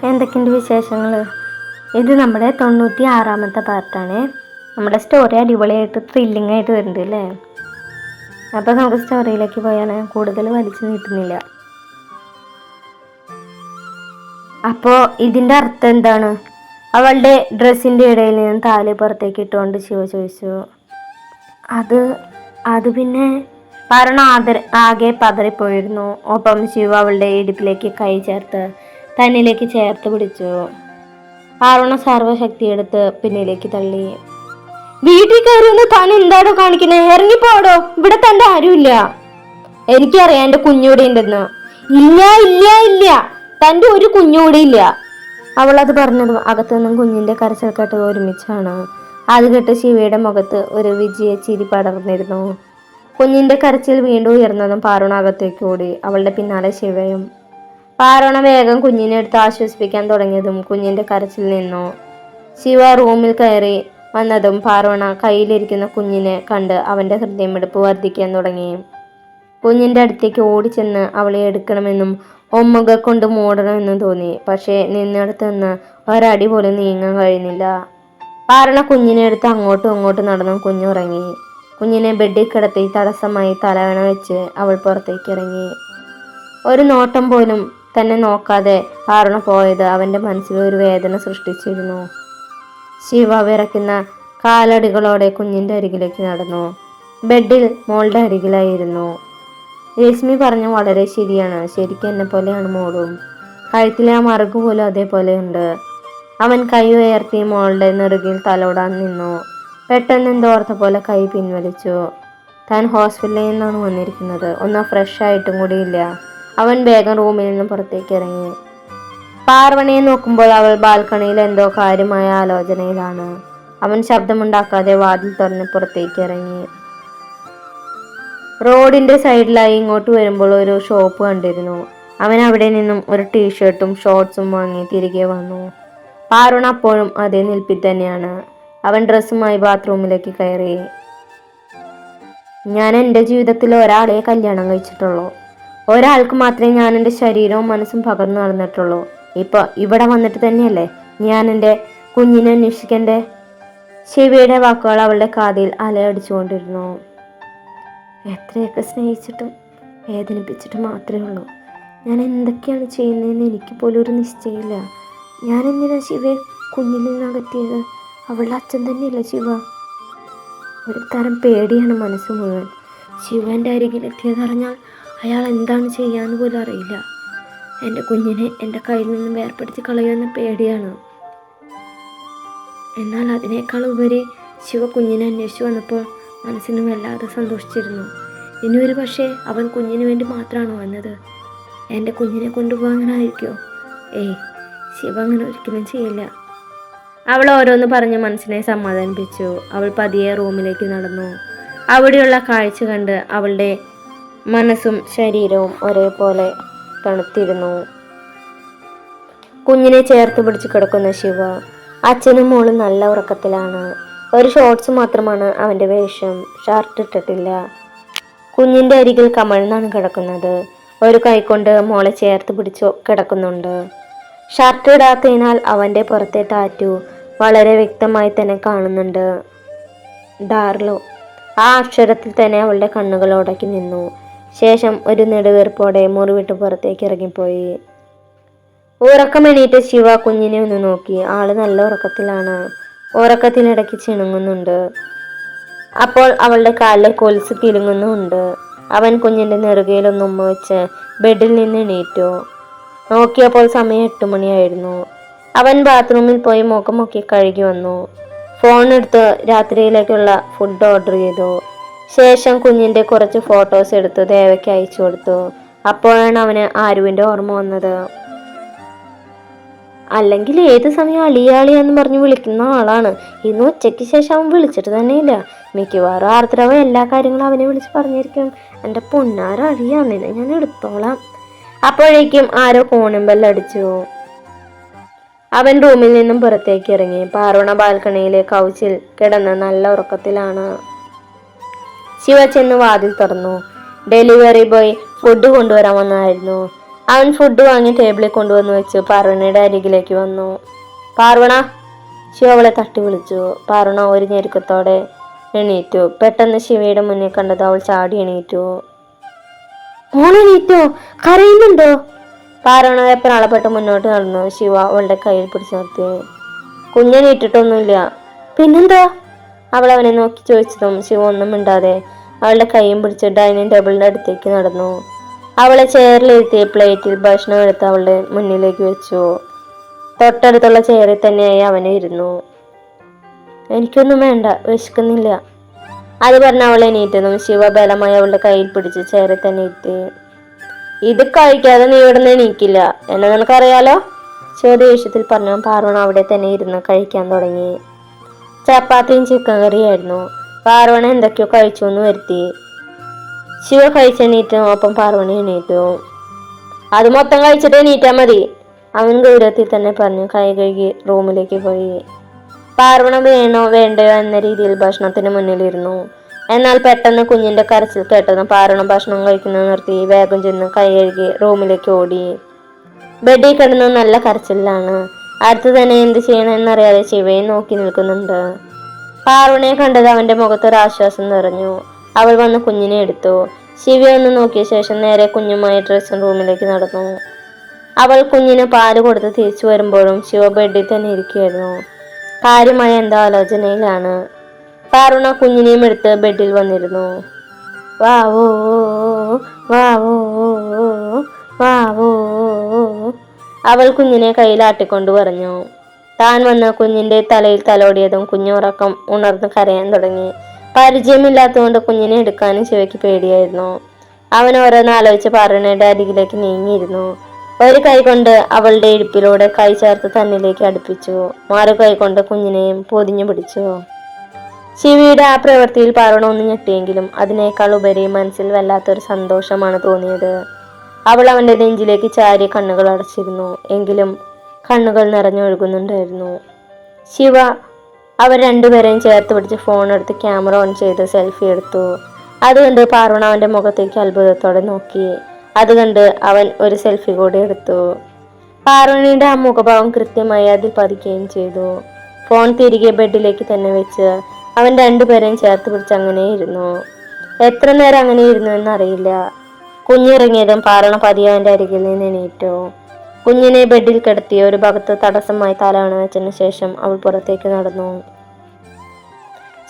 എന്തൊക്കെയുണ്ട് വിശേഷങ്ങൾ? ഇത് നമ്മുടെ 96ാമത്തെ പാർട്ടാണ്. നമ്മുടെ സ്റ്റോറി അടിപൊളിയായിട്ട് ത്രില്ലിംഗ് ആയിട്ട് വരുന്നുണ്ട് അല്ലേ? അപ്പോൾ നമുക്ക് സ്റ്റോറിയിലേക്ക് പോയാൽ കൂടുതൽ വലിച്ചു നീട്ടുന്നില്ല. അപ്പോൾ ഇതിൻ്റെ അർത്ഥം എന്താണ്? അവളുടെ ഡ്രസ്സിൻ്റെ ഇടയിൽ നിന്ന് താലി പുറത്തേക്ക് ഇട്ടുകൊണ്ട് ശിവ ചോദിച്ചു. അത് പിന്നെ പാറുണ ആകെ പതറിപ്പോയിരുന്നു. ഒപ്പം ശിവ അവളുടെ ഇടുപ്പിലേക്ക് കൈ ചേർത്ത് തന്നിലേക്ക് ചേർത്ത് പിടിച്ചു. പാറുണ സർവ്വശക്തിയെടുത്ത് പിന്നിലേക്ക് തള്ളി. വീട്ടിൽ കയറിയൊന്ന് താൻ എന്താടോ കാണിക്കുന്നത്? ഇറങ്ങിപ്പോടോ, ഇവിടെ തൻ്റെ ആരുമില്ല. എനിക്കറിയാം എൻ്റെ കുഞ്ഞൂടെ ഉണ്ടെന്ന്. ഇല്ല ഇല്ല ഇല്ല, തൻ്റെ ഒരു കുഞ്ഞൂടെ ഇല്ല. അവളത് പറഞ്ഞതും അകത്തുനിന്നും കുഞ്ഞിൻ്റെ കരച്ചിൽ കേട്ട് ഒരുമിച്ചാണ്. അത് കേട്ട് ശിവയുടെ മുഖത്ത് ഒരു വിജയ ചിരി പടർന്നിരുന്നു. കുഞ്ഞിൻ്റെ കരച്ചിൽ വീണ്ടും ഉയർന്നതും പാറുണ അകത്തേക്ക് ഓടി. അവളുടെ പിന്നാലെ ശിവയും. പാറുണ വേഗം കുഞ്ഞിനെ എടുത്ത് ആശ്വസിപ്പിക്കാൻ തുടങ്ങിയതും കുഞ്ഞിൻ്റെ കരച്ചിൽ നിന്നു. ശിവ റൂമിൽ കയറി വന്നതും പാറുണ കയ്യിലിരിക്കുന്ന കുഞ്ഞിനെ കണ്ട് അവൻ്റെ ഹൃദയമിടിപ്പ് വർദ്ധിക്കാൻ തുടങ്ങി. കുഞ്ഞിൻ്റെ അടുത്തേക്ക് ഓടിച്ചെന്ന് അവളെ എടുക്കണമെന്നും ഒമ്മുക കൊണ്ട് മൂടണമെന്നും തോന്നി. പക്ഷേ നിന്നിടത്ത് നിന്ന് ഒരടി പോലും നീങ്ങാൻ കഴിയുന്നില്ല. പാറുണ കുഞ്ഞിനെ എടുത്ത് അങ്ങോട്ടും ഇങ്ങോട്ടും നടന്നു. കുഞ്ഞുറങ്ങി. കുഞ്ഞിനെ ബെഡിൽ കിടത്തി തടസ്സമായി തലവണ വെച്ച് അവൾ പുറത്തേക്ക് ഇറങ്ങി. ഒരു നോട്ടം പോലും തന്നെ നോക്കാതെ പാറുണ പോയത് അവൻ്റെ മനസ്സിൽ ഒരു വേദന സൃഷ്ടിച്ചിരുന്നു. ശിവ വിറയ്ക്കുന്ന കാലടികളോടെ കുഞ്ഞിൻ്റെ അരികിലേക്ക് നടന്നു. ബെഡിൽ മോളുടെ അരികിലായിരുന്നു. രശ്മി പറഞ്ഞു വളരെ ശരിയാണ്. ശരിക്കും എന്നെ പോലെയാണ് മോളും. കഴുത്തിലെ ആ മറുകു പോലും അതേപോലെ ഉണ്ട്. അവൻ കൈ ഉയർത്തി മോളുടെ നെറുകിൽ തലോടാൻ നിന്നു. പെട്ടെന്ന് എന്തോർത്ത പോലെ കൈ പിൻവലിച്ചു. താൻ ഹോസ്പിറ്റലിൽ നിന്നാണ് വന്നിരിക്കുന്നത്, ഒന്ന് ഫ്രഷ് ആയിട്ടും കൂടിയില്ല. അവൻ വേഗം റൂമിൽ നിന്നും പുറത്തേക്ക് ഇറങ്ങി. പാർവണിയെ നോക്കുമ്പോൾ അവൾ ബാൽക്കണിയിൽ എന്തോ കാര്യമായ ആലോചനയിലാണ്. അവൻ ശബ്ദമുണ്ടാക്കാതെ വാതിൽ തുറന്ന് പുറത്തേക്ക് ഇറങ്ങി. റോഡിന്റെ സൈഡിലായി ഇങ്ങോട്ട് വരുമ്പോൾ ഒരു ഷോപ്പ് കണ്ടിരുന്നു. അവൻ അവിടെ നിന്നും ഒരു ടീഷർട്ടും ഷോർട്സും വാങ്ങി തിരികെ വന്നു. പാറുണ അപ്പോഴും അതേ നിൽപ്പിൽ തന്നെയാണ്. അവൻ ഡ്രസ്സുമായി ബാത്റൂമിലേക്ക് കയറി. ഞാൻ എൻ്റെ ജീവിതത്തിൽ ഒരാളെ കല്യാണം കഴിച്ചിട്ടുള്ളൂ. ഒരാൾക്ക് മാത്രമേ ഞാൻ എൻ്റെ ശരീരവും മനസ്സും പകർന്നു നടന്നിട്ടുള്ളൂ. ഇപ്പോൾ ഇവിടെ വന്നിട്ട് തന്നെയല്ലേ ഞാൻ എൻ്റെ കുഞ്ഞിനെ അന്വേഷിക്കണ്ടേ? ശിവയുടെ വാക്കുകൾ അവളുടെ കാതിൽ അലയടിച്ചുകൊണ്ടിരുന്നു. എത്രയൊക്കെ സ്നേഹിച്ചിട്ടും വേദനിപ്പിച്ചിട്ട് മാത്രമേ ഉള്ളൂ. ഞാൻ എന്തൊക്കെയാണ് ചെയ്യുന്നതെന്ന് എനിക്ക് പോലും ഒരു നിശ്ചയമില്ല. ഞാൻ എന്തിനാ ശിവയെ കുഞ്ഞിൽ നിന്ന് അകറ്റിയത്? അവളുടെ അച്ഛൻ തന്നെയല്ല ശിവ. ഒരു തരം പേടിയാണ് മനസ്സ് മുഴുവൻ. ശിവൻ്റെ അരികിലെത്തിയതറിഞ്ഞാൽ അയാൾ എന്താണ് ചെയ്യാന്ന് പോലും അറിയില്ല. എൻ്റെ കുഞ്ഞിനെ എൻ്റെ കയ്യിൽ നിന്നും വേർപ്പെടുത്തി കളയുമെന്ന പേടിയാണ്. എന്നാൽ അതിനേക്കാൾ ഉപരി ശിവ കുഞ്ഞിനെ അന്വേഷിച്ചു വന്നപ്പോൾ മനസ്സിന് വല്ലാതെ സന്തോഷിച്ചിരുന്നു. ഇനി ഒരു പക്ഷേ അവൻ കുഞ്ഞിന് വേണ്ടി മാത്രമാണോ വന്നത്? എൻ്റെ കുഞ്ഞിനെ കൊണ്ടുപോകാനായിരിക്കോ? ശിവ അങ്ങനെ ഒരിക്കലും ചെയ്യില്ല. അവൾ ഓരോന്ന് പറഞ്ഞ് മനസ്സിനെ സമാധാനിപ്പിച്ചു. അവൾ പതിയെ റൂമിലേക്ക് നടന്നു. അവിടെയുള്ള കാഴ്ച കണ്ട് അവളുടെ മനസ്സും ശരീരവും ഒരേപോലെ തണുത്തിരുന്നു. കുഞ്ഞിനെ ചേർത്ത് പിടിച്ച് കിടക്കുന്ന ശിവ. അച്ഛനും മോളും നല്ല ഉറക്കത്തിലാണ്. ഒരു ഷോർട്സ് മാത്രമാണ് അവൻ്റെ വേഷം. ഷർട്ട് ഇട്ടിട്ടില്ല. കുഞ്ഞിൻ്റെ അരികിൽ കമഴ്ന്നാണ് കിടക്കുന്നത്. ഒരു കൈകൊണ്ട് മോളെ ചേർത്ത് പിടിച്ചു കിടക്കുന്നുണ്ട്. ഷർട്ട് ഇടാത്തതിനാൽ അവൻ്റെ പുറത്തെ ടാറ്റു വളരെ വ്യക്തമായി തന്നെ കാണുന്നുണ്ട്. ഡാർലോ. ആ അക്ഷരത്തിൽ തന്നെ അവളുടെ കണ്ണുകൾ ഉടക്കി നിന്നു. ശേഷം ഒരു നെടുവീർപ്പോടെ മുറിവിട്ട് പുറത്തേക്ക് ഇറങ്ങിപ്പോയി. ഉറക്കമെണീറ്റ് ശിവ കുഞ്ഞിനെ ഒന്ന് നോക്കി. ആള് നല്ല ഉറക്കത്തിലാണ്. ഉറക്കത്തിനിടയ്ക്ക് ചിണുങ്ങുന്നുണ്ട്. അപ്പോൾ അവളുടെ കാലിലെ കൊലുസ് കിലുങ്ങുന്നുണ്ട്. അവൻ കുഞ്ഞിൻ്റെ നെറുകയിലൊന്ന് ഉമ്മ വെച്ച് ബെഡിൽ നിന്ന് എണീറ്റു. നോക്കിയപ്പോൾ സമയം 8 മണിയായിരുന്നു. അവൻ ബാത്റൂമിൽ പോയി മുഖമൊക്കെ കഴുകി വന്നു. ഫോൺ എടുത്ത് രാത്രിയിലേക്കുള്ള ഫുഡ് ഓർഡർ ചെയ്തു. ശേഷം കുഞ്ഞിൻ്റെ കുറച്ച് ഫോട്ടോസ് എടുത്ത് ദേവയ്ക്ക് അയച്ചു കൊടുത്തു. അപ്പോഴാണ് അവന് ആരുവിൻ്റെ ഓർമ്മ വന്നത്. അല്ലെങ്കിൽ ഏത് സമയം അളിയാളിയെന്ന് പറഞ്ഞ് വിളിക്കുന്ന ആളാണ്. ഇന്ന് ഉച്ചയ്ക്ക് ശേഷം അവൻ വിളിച്ചിട്ട് തന്നെയില്ല. മിക്കവാറും ആർദ്രവ എല്ലാ കാര്യങ്ങളും അവനെ വിളിച്ച് പറഞ്ഞിരിക്കും. എൻ്റെ പൊന്നാര അളിയാന്നില്ല, ഞാൻ എടുത്തോളാം. അപ്പോഴേക്കും ആരോ ഫോണിൽ ബെല്ലടിച്ചു. അവൻ റൂമിൽ നിന്നും പുറത്തേക്ക് ഇറങ്ങി. പാറുണ ബാൽക്കണിയിലെ കൗച്ചിൽ കിടന്ന് നല്ല ഉറക്കത്തിലാണ്. ശിവ ചെന്ന് വാതിൽ തുറന്നു. ഡെലിവറി ബോയ് ഫുഡ് കൊണ്ടുവരാൻ വന്നായിരുന്നു. അവൻ ഫുഡ് വാങ്ങി ടേബിളിൽ കൊണ്ടുവന്ന് വെച്ച് പാർവണയുടെ അരികിലേക്ക് വന്നു. പാർവണ, ശിവ അവളെ തട്ടി വിളിച്ചു. പാർവണ ഒരു ഞെരുക്കത്തോടെ എണീറ്റു. പെട്ടെന്ന് ശിവയുടെ മുന്നിൽ കണ്ടത് അവൾ ചാടി എണീറ്റു. മോളെണീറ്റോ? കരയുന്നുണ്ടോ? പാർവണ പ്രാളപ്പെട്ട് മുന്നോട്ട് നടന്നു. ശിവ അവളുടെ കയ്യിൽ പിടിച്ചു നിർത്തി. കുഞ്ഞെണീറ്റിട്ടൊന്നുമില്ല. പിന്നെന്താ? അവൾ അവനെ നോക്കി ചോദിച്ചതും ശിവ ഒന്നും മിണ്ടാതെ അവളുടെ കൈയും പിടിച്ച് ഡൈനിങ് ടേബിളിന്റെ അടുത്തേക്ക് നടന്നു. അവളെ ചെയറിലിരുത്തി പ്ലേറ്റിൽ ഭക്ഷണം എടുത്ത് അവളുടെ മുന്നിലേക്ക് വെച്ചു. തൊട്ടടുത്തുള്ള ചെയറിൽ തന്നെയായി അവനെ ഇരുന്നു. എനിക്കൊന്നും വേണ്ട, വിശക്കുന്നില്ല. അത് പറഞ്ഞ അവൾ എണീറ്റതും ശിവ ബലമായി അവളുടെ കയ്യിൽ പിടിച്ച് ചെയറിൽ തന്നെ ഇരുത്തി. ഇത് കഴിക്കാതെ നീ ഇവിടെ നിന്ന് എണീക്കില്ല, എന്നെ നിനക്കറിയാലോ, ശിവ ദേഷ്യത്തിൽ പറഞ്ഞു. പാർവണ അവിടെ തന്നെ ഇരുന്ന് കഴിക്കാൻ തുടങ്ങി. ചപ്പാത്തിയും ചിക്കൻ കറിയായിരുന്നു. പാർവണ എന്തൊക്കെയോ കഴിച്ചു എന്ന് വരുത്തി. ശിവ കഴിച്ചെണീറ്റു. ഒപ്പം പാർവണ എണീറ്റു. അത് മൊത്തം കഴിച്ചിട്ട് എണീറ്റാ മതി, അവൻ ഗൗരവത്തിൽ തന്നെ പറഞ്ഞു. കൈ കഴുകി റൂമിലേക്ക് പോയി. പാർവണ വേണോ വേണ്ടയോ എന്ന രീതിയിൽ ഭക്ഷണത്തിന് മുന്നിലിരുന്നു. എന്നാൽ പെട്ടെന്ന് കുഞ്ഞിന്റെ കരച്ചിൽ കേട്ടതും പാർവണ ഭക്ഷണം കഴിക്കുന്നത് നിർത്തി വേഗം ചെന്ന് കൈ കഴുകി റൂമിലേക്ക് ഓടി. ബെഡിൽ കിടന്ന് നല്ല കരച്ചിലാണ്. അടുത്ത് തന്നെ എന്ത് ചെയ്യണമെന്നറിയാതെ ശിവയെ നോക്കി നിൽക്കുന്നുണ്ട്. പാർവണയെ കണ്ടത് അവന്റെ മുഖത്തൊരാശ്വാസം നിറഞ്ഞു. അവൾ വന്ന് കുഞ്ഞിനെ എടുത്തു. ശിവയെ ഒന്ന് നോക്കിയ ശേഷം നേരെ കുഞ്ഞുമായി ഡ്രസ്സിംഗ് റൂമിലേക്ക് നടന്നു. അവൾ കുഞ്ഞിന് പാല് കൊടുത്ത് തിരിച്ചു വരുമ്പോഴും ശിവ ബെഡിൽ തന്നെ ഇരിക്കുകയായിരുന്നു. കാര്യമായ എന്തോ ആലോചനയിലാണ്. പാർവണ കുഞ്ഞിനെയും എടുത്ത് ബെഡിൽ വന്നിരുന്നു. വാവോ വാവോ വാവോ, അവൾ കുഞ്ഞിനെ കയ്യിലാട്ടിക്കൊണ്ട് പറഞ്ഞു. താൻ വന്ന് കുഞ്ഞിന്റെ തലയിൽ തലോടിയതും കുഞ്ഞുറക്കം ഉണർന്ന് കരയാൻ തുടങ്ങി. പരിചയമില്ലാത്തതുകൊണ്ട് കുഞ്ഞിനെ എടുക്കാനും ശിവയ്ക്ക് പേടിയായിരുന്നു. അവൻ ഓരോന്ന് ആലോചിച്ച് പാർവണയുടെ അരികിലേക്ക് നീങ്ങിയിരുന്നു. ഒരു കൈ കൊണ്ട് അവളുടെ ഇടുപ്പിലൂടെ കൈ ചേർത്ത് തന്നിലേക്ക് അടുപ്പിച്ചു. മറു കൈ കൊണ്ട് കുഞ്ഞിനെയും പൊതിഞ്ഞു പിടിച്ചു. ശിവയുടെ ആ പ്രവൃത്തിയിൽ പാർവണ ഒന്ന് ഞെട്ടിയെങ്കിലും അതിനേക്കാൾ ഉപരി മനസ്സിൽ വല്ലാത്തൊരു സന്തോഷമാണ് തോന്നിയത്. അവൾ അവന്റെ നെഞ്ചിലേക്ക് ചാരി കണ്ണുകൾ അടച്ചിരുന്നു. എങ്കിലും കണ്ണുകൾ നിറഞ്ഞൊഴുകുന്നുണ്ടായിരുന്നു. ശിവ അവർ രണ്ടുപേരെയും ചേർത്ത് പിടിച്ച് ഫോൺ എടുത്ത് ക്യാമറ ഓൺ ചെയ്ത് സെൽഫി എടുത്തു. അതുകണ്ട് പാർവണ അവന്റെ മുഖത്തേക്ക് അത്ഭുതത്തോടെ നോക്കി. അതുകണ്ട് അവൻ ഒരു സെൽഫി കൂടി എടുത്തു. പാർവണയുടെ ആ മുഖഭാവം കൃത്യമായി അതിൽ പതിക്കുകയും ചെയ്തു. ഫോൺ തിരികെ ബെഡിലേക്ക് തന്നെ വെച്ച് അവൻ രണ്ടുപേരെയും ചേർത്ത് പിടിച്ച് അങ്ങനെ ഇരുന്നു. എത്ര നേരം അങ്ങനെ ഇരുന്നു എന്നറിയില്ല. കുഞ്ഞിറങ്ങിയതും പാർവണ പതിയെ അവന്റെ അരികിൽ നിന്ന് എണീറ്റു. കുഞ്ഞിനെ ബെഡിൽ കിടത്തി ഒരു ഭാഗത്ത് തടസ്സമായി തലവണ വെച്ചതിന് ശേഷം അവൾ പുറത്തേക്ക് നടന്നു.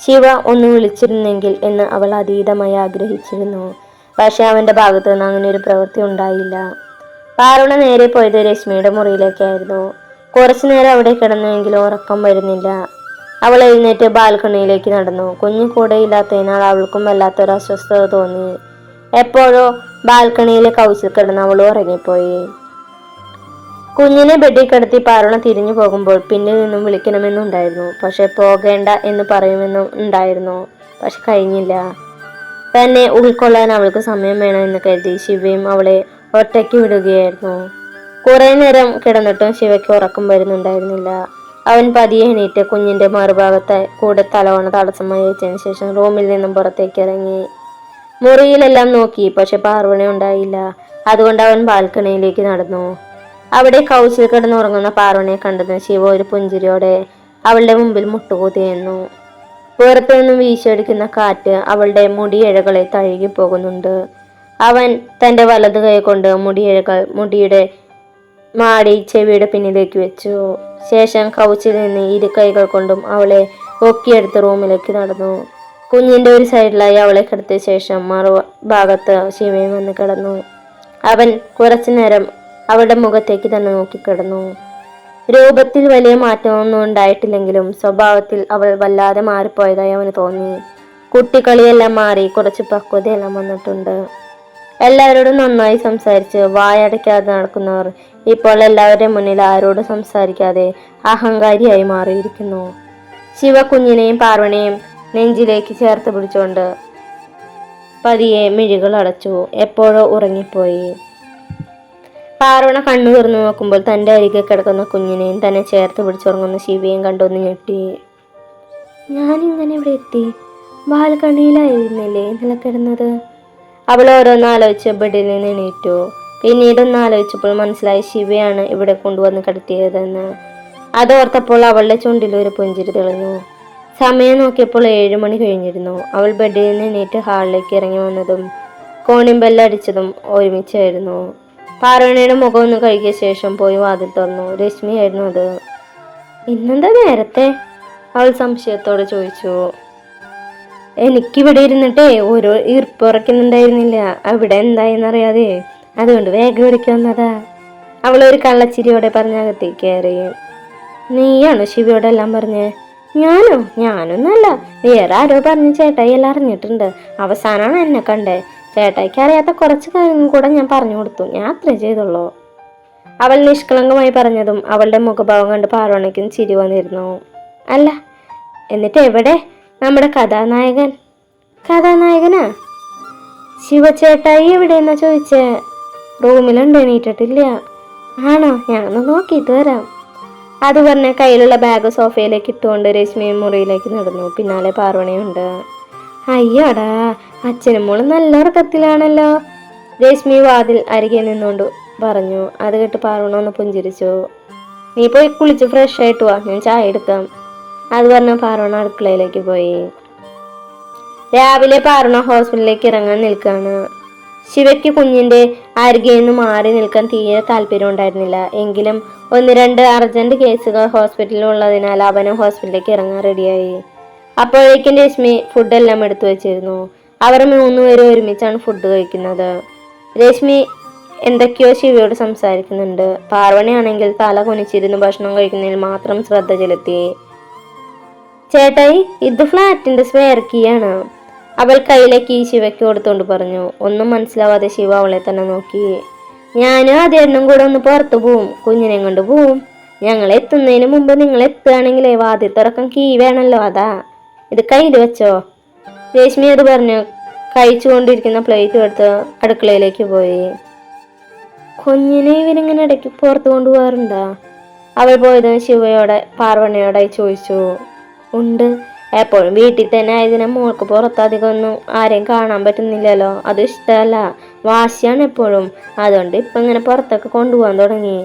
ശിവ ഒന്ന് വിളിച്ചിരുന്നെങ്കിൽ എന്ന് അവൾ അതീതമായി ആഗ്രഹിച്ചിരുന്നു. പക്ഷെ അവന്റെ ഭാഗത്തു നിന്ന് അങ്ങനെ ഒരു പ്രവൃത്തി ഉണ്ടായില്ല. പാർവണ നേരെ പോയത് രശ്മിയുടെ മുറിയിലേക്കായിരുന്നു. കുറച്ചു നേരം അവിടെ കിടന്നുവെങ്കിലും ഉറക്കം വരുന്നില്ല. അവൾ എഴുന്നേറ്റ് ബാൽക്കണിയിലേക്ക് നടന്നു. കുഞ്ഞു കൂടെ ഇല്ലാത്തതിനാൽ അവൾക്കും വല്ലാത്തൊരു അസ്വസ്ഥത തോന്നി. എപ്പോഴോ ബാൽക്കണിയിലെ കൗച്ചിൽ കിടന്ന് അവൾ ഉറങ്ങിപ്പോയി. കുഞ്ഞിനെ ബെഡിൽ കിടത്തി പാർവണ തിരിഞ്ഞു പോകുമ്പോൾ പിന്നിൽ നിന്നും വിളിക്കണമെന്നുണ്ടായിരുന്നു. പക്ഷെ പോകേണ്ട എന്ന് പറയുമെന്നും ഉണ്ടായിരുന്നു. പക്ഷെ കഴിഞ്ഞില്ല. തന്നെ ഉൾക്കൊള്ളാൻ അവൾക്ക് സമയം വേണമെന്ന് കരുതി ശിവയും അവളെ ഒറ്റയ്ക്ക് വിടുകയായിരുന്നു. കുറെ നേരം കിടന്നിട്ടും ശിവയ്ക്ക് ഉറക്കം വരുന്നുണ്ടായിരുന്നില്ല. അവൻ പതിയെ എണീറ്റ് കുഞ്ഞിന്റെ മറുഭാഗത്തെ കൂടെ തലവണ തടസ്സമായി വെച്ചതിന് ശേഷം റൂമിൽ നിന്നും പുറത്തേക്ക് ഇറങ്ങി. മുറിയിലെല്ലാം നോക്കി, പക്ഷെ പാർവണ ഉണ്ടായില്ല. അതുകൊണ്ട് അവൻ ബാൽക്കണിയിലേക്ക് നടന്നു. അവിടെ കൗച്ചിൽ കിടന്നുറങ്ങുന്ന പാർവണയെ കണ്ടതിന് ശിവ ഒരു പുഞ്ചിരിയോടെ അവളുടെ മുമ്പിൽ മുട്ടുകുത്തിയിരുന്നു. പുറത്തു നിന്നും വീശിയടിക്കുന്ന കാറ്റ് അവളുടെ മുടിയിഴകളെ തഴുകി പോകുന്നുണ്ട്. അവൻ തന്റെ വലതു കൈ കൊണ്ട് മുടിയുടെ മാടി ചെവിയുടെ പിന്നിലേക്ക് വെച്ചു. ശേഷം കൗച്ചിൽ നിന്ന് ഇരു കൈകൾ കൊണ്ടും അവളെ പൊക്കിയെടുത്ത് റൂമിലേക്ക് നടന്നു. കുഞ്ഞിന്റെ ഒരു സൈഡിലായി അവളെ കിടത്തിയ ശേഷം മറുഭാഗത്ത് ശിവയും വന്ന് കിടന്നു. അവൻ കുറച്ചു നേരം അവളുടെ മുഖത്തേക്ക് തന്നെ നോക്കിക്കിടന്നു. രൂപത്തിൽ വലിയ മാറ്റമൊന്നും ഉണ്ടായിട്ടില്ലെങ്കിലും സ്വഭാവത്തിൽ അവൾ വല്ലാതെ മാറിപ്പോയതായി അവന് തോന്നി. കുട്ടിക്കളിയെല്ലാം മാറി കുറച്ച് പക്വതയെല്ലാം വന്നിട്ടുണ്ട്. എല്ലാവരോടും നന്നായി സംസാരിച്ച് വായടയ്ക്കാതെ നടക്കുന്നവർ ഇപ്പോൾ എല്ലാവരുടെയും മുന്നിൽ ആരോടും സംസാരിക്കാതെ അഹങ്കാരിയായി മാറിയിരിക്കുന്നു. ശിവ കുഞ്ഞിനെയും പാർവണയെയും നെഞ്ചിലേക്ക് ചേർത്ത് പിടിച്ചുകൊണ്ട് പതിയെ മിഴികൾ അടച്ചു. എപ്പോഴോ ഉറങ്ങിപ്പോയി. പാർവണ കണ്ണു തുറന്നു നോക്കുമ്പോൾ തൻ്റെ അരികെ കിടക്കുന്ന കുഞ്ഞിനെയും തന്നെ ചേർത്ത് പിടിച്ചുറങ്ങുന്ന ശിവയും കണ്ടൊന്ന് ഞെട്ടി. ഞാനിങ്ങനെ ഇവിടെ എത്തി? ബാൽക്കണിയിലായിരുന്നില്ലേ ഇന്നലെ കിടന്നത്? അവൾ ഓരോന്ന് ആലോചിച്ച് ബെഡിൽ നിന്ന് എണീറ്റു. പിന്നീടൊന്ന് ആലോചിച്ചപ്പോൾ മനസ്സിലായി ശിവയാണ് ഇവിടെ കൊണ്ടുവന്ന് കിടത്തിയതെന്ന്. അതോർത്തപ്പോൾ അവളുടെ ചുണ്ടിൽ ഒരു പുഞ്ചിരി തെളിഞ്ഞു. സമയം നോക്കിയപ്പോൾ 7 മണി കഴിഞ്ഞിരുന്നു. അവൾ ബെഡിൽ നിന്ന് എണീറ്റ് ഹാളിലേക്ക് ഇറങ്ങി വന്നതും കോണിമ്പെല്ലടിച്ചതും ഒരുമിച്ചായിരുന്നു. പാർവണിയുടെ മുഖം ഒന്ന് കഴുകിയ ശേഷം പോയി വാതിൽ തുറന്നു. രശ്മിയായിരുന്നു അത്. ഇന്നെന്താ നേരത്തെ? അവൾ സംശയത്തോടെ ചോദിച്ചു. എനിക്കിവിടെ ഇരുന്നിട്ടേ ഓരോ ഈർപ്പുറക്കുന്നുണ്ടായിരുന്നില്ല, അവിടെ എന്തായെന്നറിയാതെ, അതുകൊണ്ട് വേഗം വിളിക്കാൻ വന്നതാ. അവൾ ഒരു കള്ളച്ചിരിയോടെ പറഞ്ഞകത്തേക്ക് കയറി. നീയാണോ ശിവയോടെല്ലാം പറഞ്ഞേ? ഞാനൊന്നല്ല, വേറെ ആരോ പറഞ്ഞ് ചേട്ടായി എല്ലാം അറിഞ്ഞിട്ടുണ്ട്. അവസാനമാണ് എന്നെ കണ്ടേ. ചേട്ടായിക്ക് അറിയാത്ത കുറച്ച് കാര്യങ്ങൾ കൂടെ ഞാൻ പറഞ്ഞു കൊടുത്തു, ഞാൻ അത്രേ ചെയ്തുള്ളൂ. അവൾ നിഷ്കളങ്കമായി പറഞ്ഞതും അവളുടെ മുഖഭാവം കണ്ട് പാർവണിക്കും ചിരി വന്നിരുന്നു. അല്ല, എന്നിട്ട് എവിടെ നമ്മുടെ കഥാനായകനാ? ശിവചേട്ടായി എവിടെയെന്നാ ചോദിച്ചേ? റൂമിലുണ്ട്, എണീറ്റിട്ടില്ല. ആണോ? ഞാനൊന്ന് നോക്കിയിട്ട് വരാം. അത് പറഞ്ഞ കയ്യിലുള്ള ബാഗ് സോഫയിലേക്ക് ഇട്ടുകൊണ്ട് രശ്മി മുറിയിലേക്ക് നടന്നു. പിന്നാലെ പാർവണിയുണ്ട്. അയ്യോടാ, അച്ഛനും മോളും നല്ല ഉറക്കത്തിലാണല്ലോ, രശ്മി വാതിൽ അരികെ നിന്നുകൊണ്ട് പറഞ്ഞു. അത് കേട്ട് പാർവണ ഒന്ന് പുഞ്ചിരിച്ചു. നീ പോയി കുളിച്ച് ഫ്രഷ് ആയിട്ട് വാ, ഞാൻ ചായ എടുക്കാം. അത് പറഞ്ഞ പാർവണ അടുക്കളയിലേക്ക് പോയി. രാവിലെ പാർവണ ഹോസ്പിറ്റലിലേക്ക് ഇറങ്ങാൻ നിൽക്കാണ്. ശിവയ്ക്ക് കുഞ്ഞിന്റെ അരികെ നിന്ന് മാറി നിൽക്കാൻ തീരെ താല്പര്യം ഉണ്ടായിരുന്നില്ല. എങ്കിലും 1-2 അർജന്റ് കേസുകൾ ഹോസ്പിറ്റലിൽ ഉള്ളതിനാൽ അവനും ഹോസ്പിറ്റലിലേക്ക് ഇറങ്ങാൻ റെഡിയായി. അപ്പോഴേക്കും രശ്മി ഫുഡെല്ലാം എടുത്തു വെച്ചിരുന്നു. അവർ 3 പേരും ഒരുമിച്ചാണ് ഫുഡ് കഴിക്കുന്നത്. രശ്മി എന്തൊക്കെയോ ശിവയോട് സംസാരിക്കുന്നുണ്ട്. പാർവണിയാണെങ്കിൽ തല കുനിച്ചിരുന്ന് ഭക്ഷണം കഴിക്കുന്നതിൽ മാത്രം ശ്രദ്ധ ചെലുത്തി. ചേട്ടായി, ഇത് ഫ്ലാറ്റിന്റെ സ്പെയർ കീ ആണ്. അവൾ കയ്യിലെ കീ ശിവയ്ക്ക് കൊടുത്തോണ്ട് പറഞ്ഞു. ഒന്നും മനസ്സിലാവാതെ ശിവ അവളെ തന്നെ നോക്കി. ഞാനും അതേണ്ണും കൂടെ ഒന്ന് പുറത്തു പോവും, കുഞ്ഞിനെ കൊണ്ട് പോവും. ഞങ്ങൾ എത്തുന്നതിന് മുമ്പ് നിങ്ങൾ എത്തുകയാണെങ്കിലേ വാതിൽ തുറക്കാൻ കീ വേണമല്ലോ, അതാ. ഇത് കയ്യിൽ വെച്ചോ. രശ്മി അത് പറഞ്ഞു കഴിച്ചുകൊണ്ടിരിക്കുന്ന പ്ലേറ്റ് എടുത്ത് അടുക്കളയിലേക്ക് പോയി. കുഞ്ഞിനെ ഇവരിങ്ങനെ ഇടയ്ക്ക് പുറത്തു കൊണ്ടുപോകാറുണ്ടാ? അവൾ പോയതും ശിവയോടെ പാർവണിയോടായി ചോദിച്ചു. ഉണ്ട്, എപ്പോഴും വീട്ടിൽ തന്നെ ആയതിനാൽ മോൾക്ക് പുറത്തധികം ഒന്നും ആരെയും കാണാൻ പറ്റുന്നില്ലല്ലോ. അത് ഇഷ്ടമല്ല, വാശിയാണ് എപ്പോഴും. അതുകൊണ്ട് ഇപ്പം ഇങ്ങനെ പുറത്തൊക്കെ കൊണ്ടുപോകാൻ തുടങ്ങി.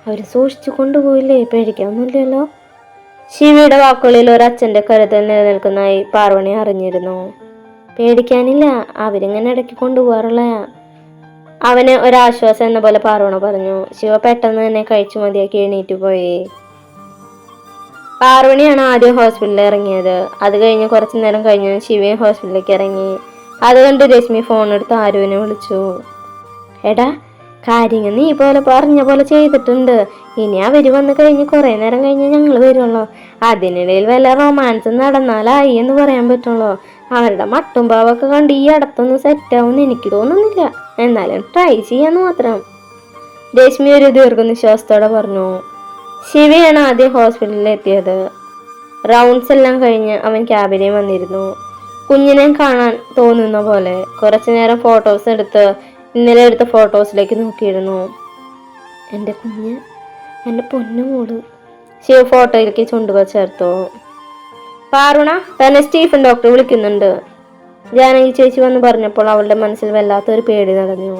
അവർ സൂക്ഷിച്ചു കൊണ്ടുപോയില്ലേ, പേടിക്കാനൊന്നുമില്ലല്ലോ. ശിവയുടെ വാക്കുകളിൽ ഒരച്ഛൻ്റെ കരുതൽ നിലനിൽക്കുന്നതായി പാർവണി അറിഞ്ഞിരുന്നു. പേടിക്കാനില്ല, അവരിങ്ങനെ ഇടയ്ക്ക് കൊണ്ടുപോകാറുള്ള. അവന് ഒരാശ്വാസം എന്ന പോലെ പാർവണ പറഞ്ഞു. ശിവ പെട്ടെന്ന് തന്നെ കഴിച്ചു മതിയാക്കി എണീറ്റ് പോയി. പാർവണിയാണ് ആദ്യം ഹോസ്പിറ്റലിൽ ഇറങ്ങിയത്. അത് കഴിഞ്ഞ് കുറച്ചു നേരം കഴിഞ്ഞ് ശിവയും ഹോസ്പിറ്റലിലേക്ക് ഇറങ്ങി. അത് കണ്ട് രശ്മി ഫോൺ എടുത്ത് ആരുവിനെ വിളിച്ചു. എടാ, കാര്യങ്ങൾ നീ പറഞ്ഞ പോലെ ചെയ്തിട്ടുണ്ട്. ഇനി അവര് വന്ന് കഴിഞ്ഞ് കുറെ നേരം കഴിഞ്ഞ് ഞങ്ങൾ വരുള്ളൂ. അതിനിടയിൽ വല്ല റൊമാൻസ് നടന്നാലായി എന്ന് പറയാൻ പറ്റുള്ളൂ. അവരുടെ മട്ടും പാവൊക്കെ കണ്ട് ഈ അടുത്തൊന്നും സെറ്റാവുമെന്ന് എനിക്ക് തോന്നുന്നില്ല. എന്നാലും ട്രൈ ചെയ്യാന്ന് മാത്രം. രശ്മി ഒരു ദീർഘനിശ്വാസത്തോടെ പറഞ്ഞു. ശിവയാണ് ആദ്യം ഹോസ്പിറ്റലിൽ എത്തിയത്. റൗണ്ട്സ് എല്ലാം കഴിഞ്ഞ് അവൻ ക്യാബിനെ വന്നിരുന്നു. കുഞ്ഞിനെ കാണാൻ തോന്നുന്ന പോലെ കുറച്ചു നേരം ഫോട്ടോസ് എടുത്ത് ഇന്നലെ എടുത്ത ഫോട്ടോസിലേക്ക് നോക്കിയിരുന്നു. എൻ്റെ കുഞ്ഞ്, എൻ്റെ പൊന്നുമോള്. ശിവ ഫോട്ടോയിലേക്ക് ചുണ്ടുകൾ ചേർത്തു. പാറുണ, തന്നെ സ്റ്റീഫൻ ഡോക്ടർ വിളിക്കുന്നുണ്ട്. ജാനകി ചേച്ചി വന്ന് പറഞ്ഞപ്പോൾ അവളുടെ മനസ്സിൽ വല്ലാത്തൊരു പേടി നടന്നു.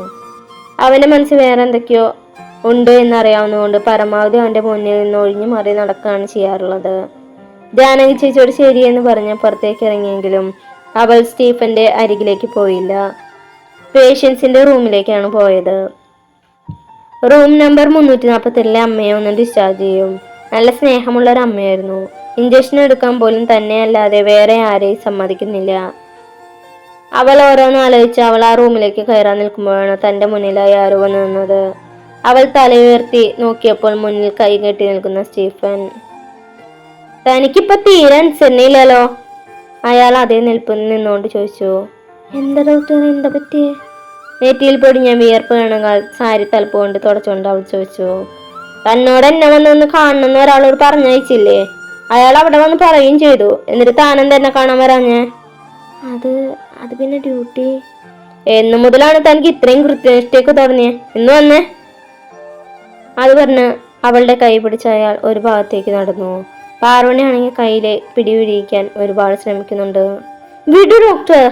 അവന്റെ മനസ്സിൽ വേറെ എന്തൊക്കെയോ ഉണ്ട് എന്നറിയാവുന്നതുകൊണ്ട് പരമാവധി അവന്റെ മുന്നിൽ നിന്ന് ഒഴിഞ്ഞു മാറി നടക്കുകയാണ് ചെയ്യാറുള്ളത്. ജാനകി ചേച്ചിയോട് ശരിയെന്ന് പറഞ്ഞ് പുറത്തേക്ക് ഇറങ്ങിയെങ്കിലും അവൾ സ്റ്റീഫന്റെ അരികിലേക്ക് പോയില്ല. പേഷ്യൻസിന്റെ റൂമിലേക്കാണ് പോയത്. റൂം നമ്പർ 347 അമ്മയെ ഒന്ന് ഡിസ്ചാർജ് ചെയ്യും. നല്ല സ്നേഹമുള്ള ഒരു അമ്മയായിരുന്നു. ഇഞ്ചക്ഷൻ എടുക്കാൻ പോലും തന്നെ അല്ലാതെ വേറെ ആരെയും സമ്മതിക്കുന്നില്ല. അവൾ ഓരോന്ന് ആലോചിച്ച് അവൾ ആ റൂമിലേക്ക് കയറാൻ നിൽക്കുമ്പോഴാണ് തന്റെ മുന്നിലായി ആരോ വന്നു നിന്നത്. അവൾ തലയുയർത്തി നോക്കിയപ്പോൾ മുന്നിൽ കൈ കെട്ടി നിൽക്കുന്ന സ്റ്റീഫൻ. തനിക്കിപ്പോ തീരെ അനുസരണയില്ലല്ലോ, അയാൾ അതേ നിൽപ്പിൽ നിന്നുകൊണ്ട് ചോദിച്ചു. എന്താ ഡോക്ടർ, എന്താ പറ്റിയേ? നെറ്റിയിൽ പൊടിഞ്ഞ വിയർപ്പ് കണങ്ങൾ സാരി തലപ്പ് കൊണ്ട് തുടച്ചുകൊണ്ട് അവൾ ചോദിച്ചു. തന്നോട് എന്നെ വന്നൊന്ന് കാണണമെന്ന് ഒരാളോട് പറഞ്ഞയച്ചില്ലേ? അയാൾ അവിടെ വന്ന് പറയുകയും ചെയ്തു. എന്നിട്ട് താനെന്താ എന്നെ കാണാൻ വരാഞ്ഞേ? അത് പിന്നെ ഡ്യൂട്ടി. എന്നു മുതലാണ് തനിക്ക് ഇത്രയും കൃത്യനിഷ്ഠയൊക്കെ തുടങ്ങിയേ? ഇന്ന് വന്നേ. അത് പറഞ്ഞ് അവളുടെ കൈ പിടിച്ച അയാൾ ഒരു ഭാഗത്തേക്ക് നടന്നു. പാർവണിയാണെങ്കിൽ കയ്യിലെ പിടിപിടിക്കാൻ ഒരുപാട് ശ്രമിക്കുന്നുണ്ട്. വിടു ഡോക്ടർ.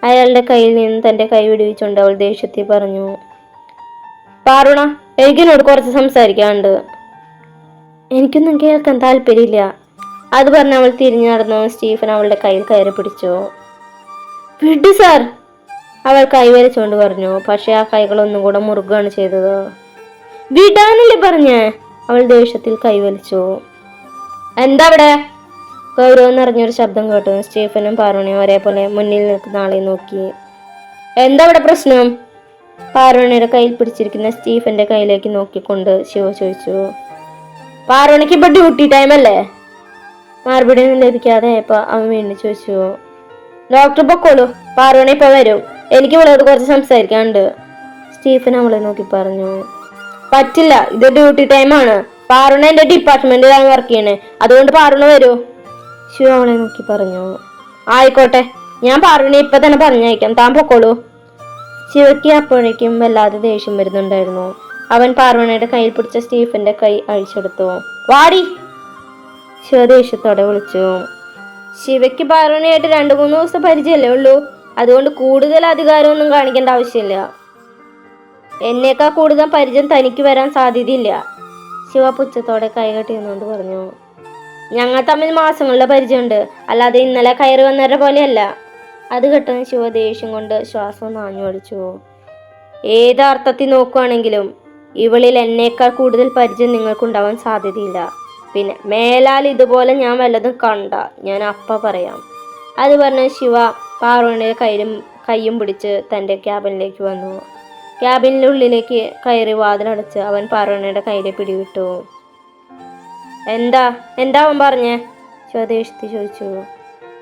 അയാളുടെ കയ്യിൽ നിന്ന് തന്റെ കൈ വിടുവിച്ചുകൊണ്ട് അവൾ ദേഷ്യത്തിൽ പറഞ്ഞു. പാറുണ, എനിക്കെന്നോട് കുറച്ച് സംസാരിക്കാനുണ്ട്. എനിക്കൊന്നും കേൾക്കാൻ താല്പര്യമില്ല. അത് പറഞ്ഞ് അവൾ തിരിഞ്ഞു നടന്നു. സ്റ്റീഫൻ അവളുടെ കയ്യിൽ കയറി പിടിച്ചു. വിട് സാർ, അവൾ കൈവരിച്ചുകൊണ്ട് പറഞ്ഞു. പക്ഷെ ആ കൈകൾ ഒന്നും കൂടെ മുറുകയാണ് ചെയ്തത്. വിടാനല്ലേ പറഞ്ഞേ? അവൾ ദേഷ്യത്തിൽ കൈവലിച്ചു. എന്താ അവിടെ? ഗൗരവം നിറഞ്ഞൊരു ശബ്ദം കേട്ടു. സ്റ്റീഫനും പാറുണിയും ഒരേപോലെ മുന്നിൽ നിൽക്കുന്ന ആളെ നോക്കി. എന്താ അവിടെ പ്രശ്നം? പാറുണിയുടെ കയ്യിൽ പിടിച്ചിരിക്കുന്ന സ്റ്റീഫന്റെ കയ്യിലേക്ക് നോക്കിക്കൊണ്ട് ശിവ ചോദിച്ചു. പാറുണിക്ക് ഇപ്പൊ ഡ്യൂട്ടി ടൈം അല്ലേ? മറുപടി ഒന്നും ലഭിക്കാതെ അവൻ വീണ്ടും ചോദിച്ചു. ഡോക്ടർ പൊക്കോളൂ, പാറുണി ഇപ്പൊ വരും. എനിക്ക് ഇവളോട് കുറച്ച് സംസാരിക്കാനുണ്ട്. സ്റ്റീഫൻ അവളെ നോക്കി പറഞ്ഞു. പറ്റില്ല, ഇത് ഡ്യൂട്ടി ടൈമാണ്. പാറുണ എന്റെ ഡിപ്പാർട്ട്മെന്റിലാണ് വർക്ക് ചെയ്യണേ, അതുകൊണ്ട് പാറുണ വരൂ. ശിവ അവളെ നോക്കി പറഞ്ഞു. ആയിക്കോട്ടെ, ഞാൻ പാറുണെ ഇപ്പൊ തന്നെ പറഞ്ഞയക്കാം, താൻ പൊക്കോളൂ. ശിവയ്ക്ക് അപ്പോഴേക്കും വല്ലാതെ ദേഷ്യം വരുന്നുണ്ടായിരുന്നു. അവൻ പാറുണയുടെ കയ്യിൽ പിടിച്ച സ്റ്റീഫന്റെ കൈ അഴിച്ചെടുത്തു. വാടി, ശിവ ദേഷ്യത്തോടെ വിളിച്ചു. ശിവയ്ക്ക് പാറുണയായിട്ട് 2-3 ദിവസം പരിചയമല്ലേ ഉള്ളൂ, അതുകൊണ്ട് കൂടുതൽ അധികാരമൊന്നും കാണിക്കേണ്ട ആവശ്യമില്ല. എന്നേക്കാൾ കൂടുതൽ പരിചയം തനിക്ക് വരാൻ സാധ്യതയില്ല. ശിവ പുച്ഛത്തോടെ കൈകെട്ടി നിന്നുകൊണ്ട് പറഞ്ഞു. ഞങ്ങൾ തമ്മിൽ മാസങ്ങളുടെ പരിചയമുണ്ട്, അല്ലാതെ ഇന്നലെ കയറി വന്നവരുടെ പോലെയല്ല. അത് കേട്ടതിന് ശിവ ദേഷ്യം കൊണ്ട് ശ്വാസം നാഞ്ഞു വലിച്ചു. ഏതർത്ഥത്തിൽ നോക്കുകയാണെങ്കിലും ഇവളിൽ എന്നേക്കാൾ കൂടുതൽ പരിചയം നിങ്ങൾക്കുണ്ടാവാൻ സാധ്യതയില്ല. പിന്നെ മേലാൽ ഇതുപോലെ ഞാൻ വല്ലതും കണ്ട ഞാൻ അപ്പ പറയാം. അത് പറഞ്ഞ് ശിവ പാറുവിൻ്റെ കൈയും പിടിച്ച് തൻ്റെ ക്യാബിനിലേക്ക് വന്നു. ക്യാബിനുള്ളിലേക്ക് കയറി വാതിലടച്ച് അവൻ പാറുവിൻ്റെ കയ്യിലെ പിടിവിട്ടു. എന്താ അവൻ പറഞ്ഞേ? സ്വദേശത്തി ചോദിച്ചു.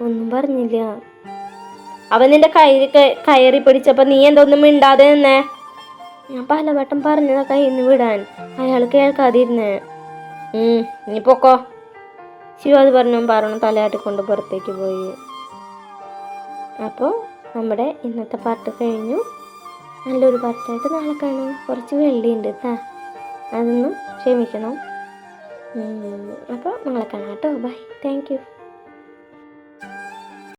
ഒന്നും പറഞ്ഞില്ല. അവൻ നിന്റെ കയറി പിടിച്ചപ്പോ നീ എന്തൊന്നും മിണ്ടാതെ നിന്നേ? ഞാൻ പലവട്ടം പറഞ്ഞതാ കയ്യിൽ നിന്ന് വിടാൻ, അയാൾ കേൾക്കാതിരുന്നേ. നീ പൊക്കോ. ശിവ അത് പറഞ്ഞു പാറുണ തലയാട്ടിക്കൊണ്ട് പുറത്തേക്ക് പോയി. അപ്പോൾ നമ്മുടെ ഇന്നത്തെ പാർട്ട് കഴിഞ്ഞു. നല്ലൊരു പാർട്ടായിട്ട് നാളെ കാണാം. കുറച്ച് വെള്ളിയുണ്ട് കേട്ടാ, അതൊന്നും ക്ഷമിക്കണം. അപ്പോൾ നാളെ കാണാം കേട്ടോ. Bye, thank U.